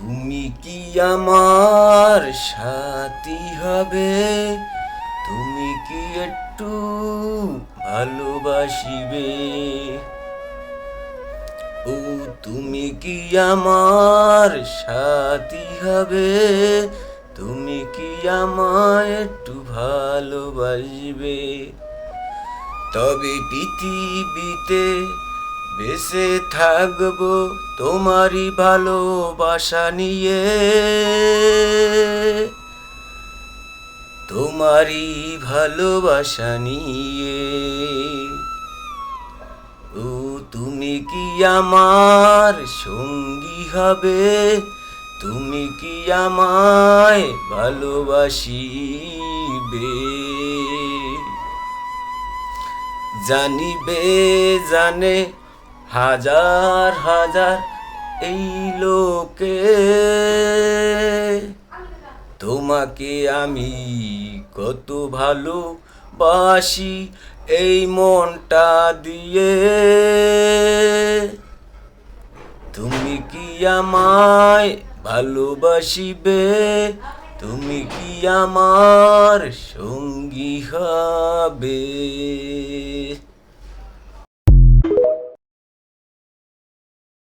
তুমি কি আমার সাথী হবে? তুমি কি একটু ভালোবাসিবে? ও তুমি কি আমার সাথী হবে? তুমি কি আমায় একটু ভালোবাসবে? তবে পৃথিবীতে বেঁচে থাকবো তোমারই ভালোবাসা নিয়ে, তোমারই ভালোবাসা নিয়ে। ও তুমি কি আমার সঙ্গী হবে? তুমি কি আমায় ভালোবাসিবে? জানিবে জানে হাজার হাজার এই লোকে, তোমাকে আমি কত ভালোবাসি এই মনটা দিয়ে। তুমি কি আমায় ভালোবাসিবে? তুমি কি আমার সঙ্গী হবে?